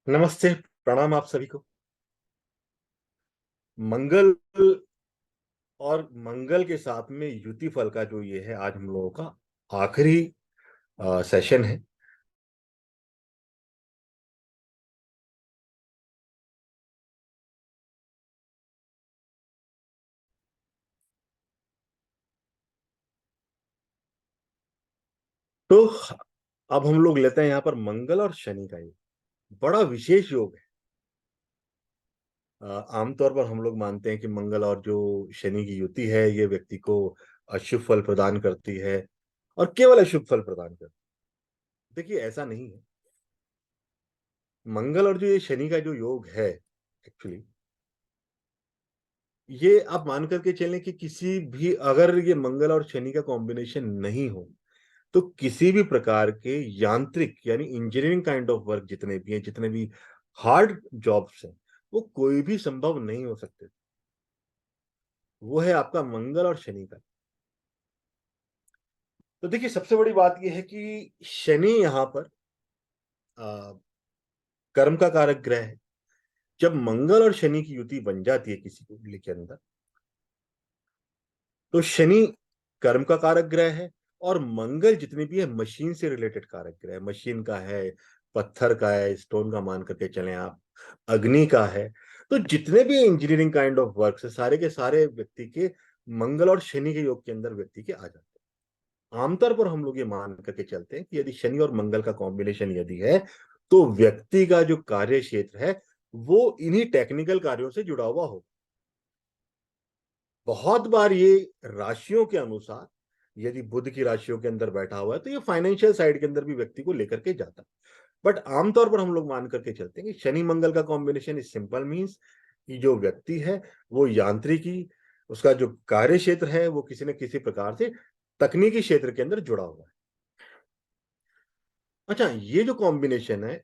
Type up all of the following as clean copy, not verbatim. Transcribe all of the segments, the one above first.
नमस्ते। प्रणाम आप सभी को। मंगल और मंगल के साथ में युति फल का जो ये है आज हम लोगों का आखिरी सेशन है। तो अब हम लोग लेते हैं यहाँ पर मंगल और शनि का योग। बड़ा विशेष योग है। आमतौर पर हम लोग मानते हैं कि मंगल और जो शनि की युति है ये व्यक्ति को अशुभ फल प्रदान करती है और केवल अशुभ फल प्रदान करती है। देखिए ऐसा नहीं है। मंगल और जो ये शनि का जो योग है एक्चुअली ये आप मान करके चलें कि किसी भी अगर ये मंगल और शनि का कॉम्बिनेशन नहीं हो तो किसी भी प्रकार के यांत्रिक यानी इंजीनियरिंग काइंड ऑफ वर्क जितने भी हैं, जितने भी हार्ड जॉब्स हैं, वो कोई भी संभव नहीं हो सकते। वो है आपका मंगल और शनि का। तो देखिए सबसे बड़ी बात यह है कि शनि यहां पर अ, कर्म का कारक ग्रह है। जब मंगल और शनि की युति बन जाती है किसी कुंडली के अंदर तो शनि कर्म का कारक ग्रह है और मंगल जितनी भी है मशीन से रिलेटेड कारक ग्रह है। मशीन का है, पत्थर का है, स्टोन का मान करके चलें आप, अग्नि का है। तो जितने भी इंजीनियरिंग काइंड ऑफ वर्क है सारे के सारे व्यक्ति के मंगल और शनि के योग के अंदर व्यक्ति के आ जाते हैं। आमतौर पर हम लोग ये मान करके चलते हैं कि यदि शनि और मंगल का कॉम्बिनेशन यदि है तो व्यक्ति का जो कार्य क्षेत्र है वो इन्हीं टेक्निकल कार्यों से जुड़ा हुआ हो। बहुत बार ये राशियों के अनुसार यदि बुध की राशियों के अंदर बैठा हुआ है तो ये फाइनेंशियल साइड के अंदर भी व्यक्ति को लेकर के जाता है। बट आमतौर पर हम लोग मान करके चलते हैं कि शनि मंगल का कॉम्बिनेशन इज सिंपल मींस कि जो व्यक्ति है वो यांत्रिकी, उसका जो कार्य क्षेत्र है वो किसी न किसी प्रकार से तकनीकी क्षेत्र के अंदर जुड़ा हुआ है। अच्छा, ये जो कॉम्बिनेशन है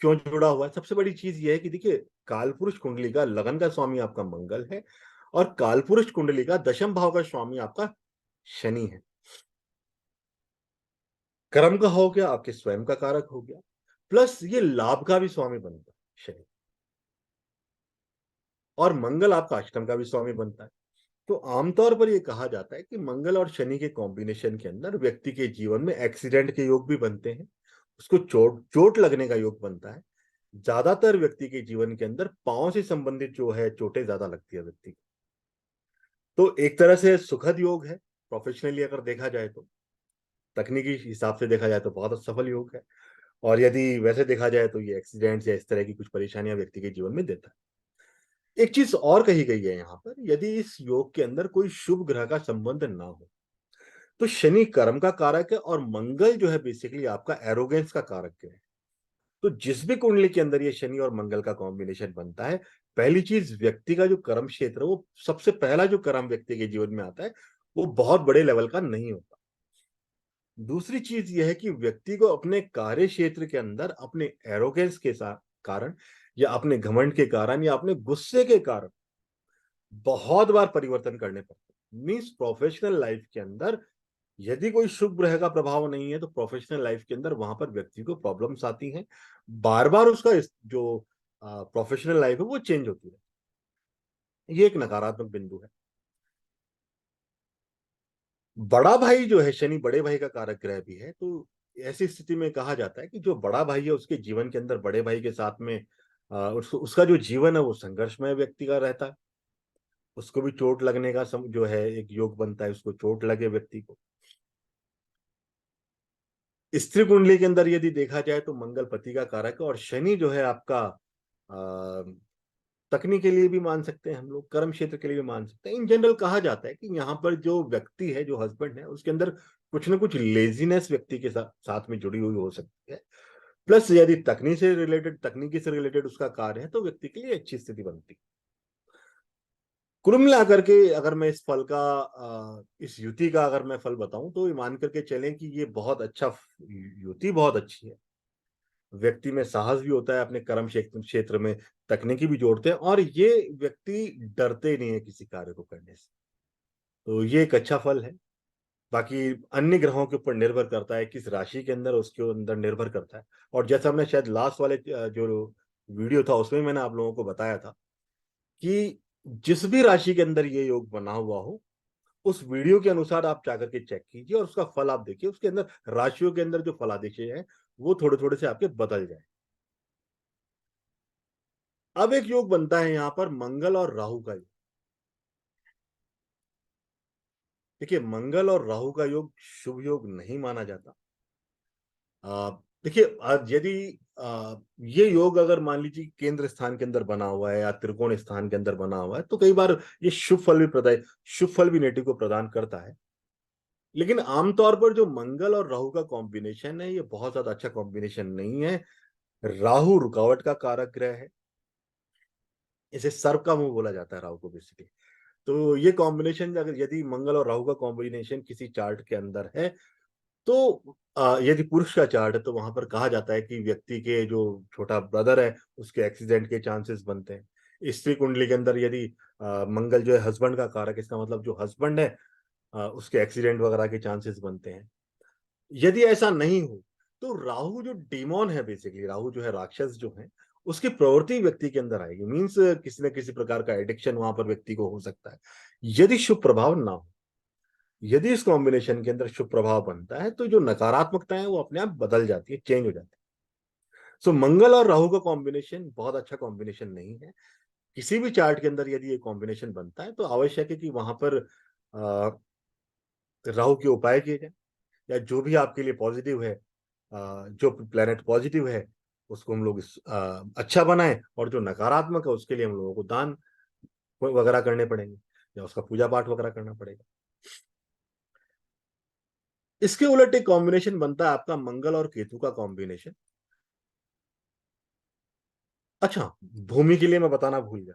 क्यों जुड़ा हुआ है? सबसे बड़ी चीज ये है कि देखिए कालपुरुष कुंडली का लगन का स्वामी आपका मंगल है और कालपुरुष कुंडली का दशम भाव का स्वामी आपका शनि है। कर्म का हो गया, आपके स्वयं का कारक हो गया, प्लस ये लाभ का भी स्वामी बनता है शनि। और मंगल आपका अष्टम का भी स्वामी बनता है। तो आमतौर पर यह कहा जाता है कि मंगल और शनि के कॉम्बिनेशन के अंदर व्यक्ति के जीवन में एक्सीडेंट के योग भी बनते हैं, उसको चोट चोट लगने का योग बनता है। ज्यादातर व्यक्ति के जीवन के अंदर पांव से संबंधित जो है चोटें ज्यादा लगती है व्यक्ति को। तो एक तरह से सुखद योग है प्रोफेशनली अगर देखा जाए तो, तकनीकी हिसाब से देखा जाए तो बहुत सफल योग है। और यदि वैसे देखा जाए तो ये एक्सीडेंट्स या इस तरह की कुछ परेशानियां व्यक्ति के जीवन में देता है। एक चीज और कही गई है यहाँ पर, यदि इस योग के अंदर कोई शुभ ग्रह का संबंध ना हो तो शनि कर्म का कारक है और मंगल जो है बेसिकली आपका एरोगेंस का कारक है। तो जिस भी कुंडली के अंदर ये शनि और मंगल का कॉम्बिनेशन बनता है, पहली चीज व्यक्ति का जो कर्म क्षेत्र है वो सबसे पहला जो कर्म व्यक्ति के जीवन में आता है वो बहुत बड़े लेवल का नहीं होता। दूसरी चीज यह है कि व्यक्ति को अपने कार्य क्षेत्र के अंदर अपने एरोगेंस के साथ कारण या अपने घमंड के कारण या अपने गुस्से के कारण बहुत बार परिवर्तन करने पड़ते हैं। मीन्स प्रोफेशनल लाइफ के अंदर यदि कोई शुभ ग्रह का प्रभाव नहीं है तो प्रोफेशनल लाइफ के अंदर वहां पर व्यक्ति को प्रॉब्लम्स आती हैं। बार बार उसका जो प्रोफेशनल लाइफ है वो चेंज होती है। ये एक नकारात्मक बिंदु है। बड़ा भाई जो है शनि बड़े भाई का कारक ग्रह भी है। तो ऐसी स्थिति में कहा जाता है कि जो बड़ा भाई है उसके जीवन के अंदर बड़े भाई के साथ में उसका जो जीवन है वो संघर्षमय व्यक्ति का रहता है। उसको भी चोट लगने का जो है एक योग बनता है, उसको चोट लगे व्यक्ति को। स्त्री कुंडली के अंदर यदि देखा जाए तो मंगल पति का कारक है और शनि जो है आपका तकनीक के लिए भी मान सकते हैं, हम लोग कर्म क्षेत्र के लिए भी मान सकते हैं। इन जनरल कहा जाता है कि यहाँ पर जो व्यक्ति है, जो हस्बैंड है, उसके अंदर कुछ ना कुछ लेजीनेस व्यक्ति के साथ में जुड़ी हुई हो सकती है। प्लस यदि तकनीकी से रिलेटेड उसका कार्य है तो व्यक्ति के लिए अच्छी स्थिति बनती है। कुल मिलाकर के अगर मैं इस फल का इस युति का अगर मैं फल बताऊं तो ये मान करके चलें कि ये बहुत अच्छा, युति बहुत अच्छी है। व्यक्ति में साहस भी होता है, अपने कर्म क्षेत्र क्षेत्र में तकनीकी भी जोड़ते हैं और ये व्यक्ति डरते नहीं है किसी कार्य को करने से। तो ये एक अच्छा फल है। बाकी अन्य ग्रहों के ऊपर निर्भर करता है, किस राशि के अंदर उसके अंदर निर्भर करता है। और जैसा हमने शायद लास्ट वाले जो वीडियो था, उसमें मैंने आप लोगों को बताया था कि जिस भी राशि के अंदर ये योग बना हुआ हो, उस वीडियो के अनुसार आप जाकर के चेक कीजिए और उसका फल आप देखिए, उसके अंदर राशियों के अंदर जो फलादेश हैं वो थोड़े थोड़े से आपके बदल जाए। अब एक योग बनता है यहां पर मंगल और राहु का योग। देखिए, मंगल और राहु का योग शुभ योग नहीं माना जाता। देखिए, यदि ये योग अगर मान लीजिए केंद्र स्थान के अंदर बना हुआ है या त्रिकोण स्थान के अंदर बना हुआ है, तो कई बार ये शुभ फल भी नेटिव को प्रदान करता है। लेकिन आमतौर पर जो मंगल और राहु का कॉम्बिनेशन है, ये बहुत ज्यादा अच्छा कॉम्बिनेशन नहीं है। राहु रुकावट का कारक ग्रह है। इसे सर्प का मुंह बोला जाता है राहु को बेसिकली। तो ये कॉम्बिनेशन अगर यदि मंगल और राहु का कॉम्बिनेशन किसी चार्ट के अंदर है, तो यदि पुरुष का चार्ट है, तो वहां पर कहा जाता है कि व्यक्ति के जो छोटा ब्रदर है उसके एक्सीडेंट के चांसेस बनते हैं। स्त्री कुंडली के अंदर यदि मंगल जो है हस्बैंड का कारक, इसका मतलब जो हस्बैंड है उसके एक्सीडेंट वगैरह के चांसेस बनते हैं। यदि ऐसा नहीं हो, तो राहु जो डेमोन है, बेसिकली राहु जो है राक्षस जो है, उसकी प्रवृत्ति व्यक्ति के अंदर आएगी। मीन्स किसी न किसी प्रकार का एडिक्शन वहां पर व्यक्ति को हो सकता है, यदि शुभ प्रभाव ना हो। यदि इस कॉम्बिनेशन के अंदर शुभ प्रभाव बनता है, तो जो नकारात्मकता है वो अपने आप बदल जाती है, चेंज हो जाती है। सो मंगल और राहु का कॉम्बिनेशन बहुत अच्छा कॉम्बिनेशन नहीं है। किसी भी चार्ट के अंदर यदि ये कॉम्बिनेशन बनता है, तो आवश्यक है कि वहां पर राहु के उपाय किए जाए, या जो भी आपके लिए पॉजिटिव है, जो प्लेनेट पॉजिटिव है उसको हम लोग अच्छा बनाएं, और जो नकारात्मक है उसके लिए हम लोगों को दान वगैरह करने पड़ेंगे, या उसका पूजा पाठ वगैरह करना पड़ेगा। इसके उलट एक कॉम्बिनेशन बनता है आपका मंगल और केतु का कॉम्बिनेशन। अच्छा, भूमि के लिए मैं बताना भूल गया।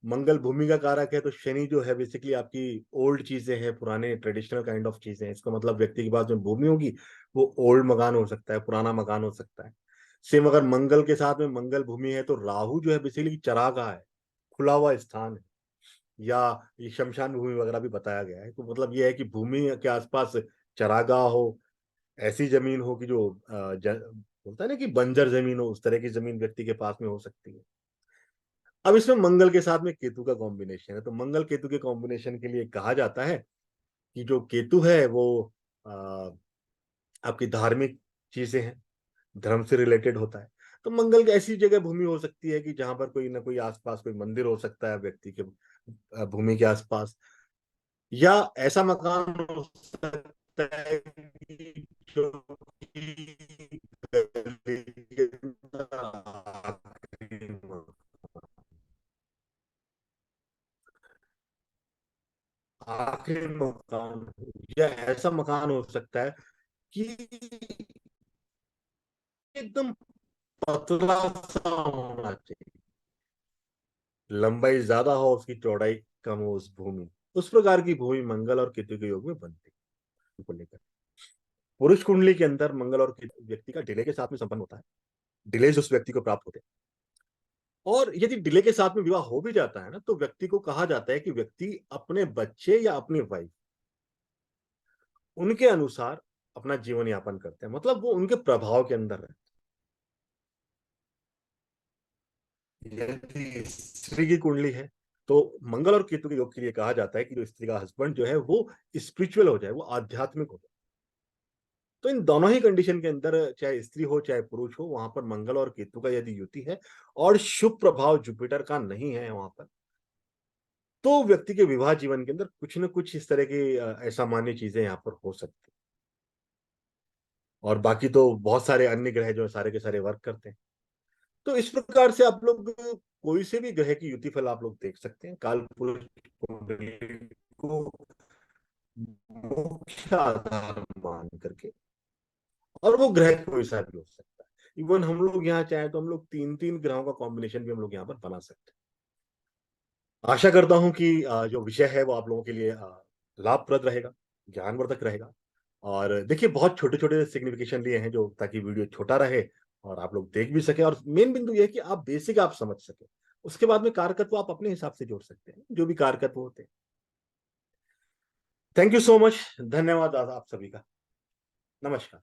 मंगल भूमि का कारक है, तो शनि जो है बेसिकली आपकी ओल्ड चीजें हैं, पुराने ट्रेडिशनल काइंड ऑफ चीजें हैं। इसका मतलब व्यक्ति के पास जो भूमि होगी वो ओल्ड मकान हो सकता है, पुराना मकान हो सकता है। सेम अगर मंगल के साथ में मंगल भूमि है, तो राहु जो है बेसिकली चरागाह है, खुला हुआ स्थान है, या ये शमशान भूमि वगैरह भी बताया गया है। तो मतलब ये है कि भूमि के आसपास चरागाह हो, ऐसी जमीन हो कि जो बोलता है ना कि बंजर जमीन हो, उस तरह की जमीन व्यक्ति के पास में हो सकती है। अब इसमें मंगल के साथ में केतु का कॉम्बिनेशन है, तो मंगल केतु के कॉम्बिनेशन के लिए कहा जाता है कि जो केतु है वो आ, आपकी धार्मिक चीजें हैं, धर्म से रिलेटेड होता है। तो मंगल की ऐसी जगह भूमि हो सकती है कि जहां पर कोई ना कोई आसपास कोई मंदिर हो सकता है व्यक्ति के भूमि के आसपास, या ऐसा मकान हो सकता है कि जो कि आखिरी मकान, या ऐसा मकान हो सकता है कि एकदम पतला सा होना चाहिए, लंबाई ज्यादा हो, उसकी चौड़ाई कम हो उस भूमि। उस प्रकार की भूमि मंगल और केतु के योग में बनती है को लेकर। पुरुष कुंडली के अंदर मंगल और केतु व्यक्ति का डिले के साथ में संपन्न होता है। डिलेज उस व्यक्ति को प्राप्त होते हैं, और यदि डिले के साथ में विवाह हो भी जाता है ना, तो व्यक्ति को कहा जाता है कि व्यक्ति अपने बच्चे या अपनी वाइफ, उनके अनुसार अपना जीवन यापन करते हैं, मतलब वो उनके प्रभाव के अंदर है। यदि स्त्री की कुंडली है, तो मंगल और केतु के योग के लिए कहा जाता है कि जो स्त्री का हस्बैंड जो है वो स्पिरिचुअल हो जाए, वो आध्यात्मिक हो जाए। तो इन दोनों ही कंडीशन के अंदर, चाहे स्त्री हो चाहे पुरुष हो, वहां पर मंगल और केतु का यदि युति है और शुभ प्रभाव जुपिटर का नहीं है वहां पर, तो व्यक्ति के विवाह जीवन के अंदर कुछ न कुछ इस तरह की असामान्य चीजें यहाँ पर हो सकती हैं। और बाकी तो बहुत सारे अन्य ग्रह जो सारे के सारे वर्क करते हैं। तो इस प्रकार से आप लोग कोई से भी ग्रह की युति फल आप लोग देख सकते हैं, काल पुरुष कुंडली को मुख्य आधार मान करके, और वो ग्रह कोई सा भी हो सकता है। इवन हम लोग यहाँ चाहे तो हम लोग तीन तीन ग्रहों का कॉम्बिनेशन भी हम लोग यहाँ पर बना सकते हैं। आशा करता हूँ कि जो विषय है वो आप लोगों के लिए लाभप्रद रहेगा, ज्ञानवर्धक रहेगा। और देखिए, बहुत छोटे छोटे सिग्निफिकेशन लिए हैं जो, ताकि वीडियो छोटा रहे और आप लोग देख भी सके, और मेन बिंदु ये है कि आप बेसिक आप समझ सके। उसके बाद में कारकत्व आप अपने हिसाब से जोड़ सकते हैं, जो भी कारकत्व होते हैं। थैंक यू सो मच, धन्यवाद आप सभी का। नमस्कार।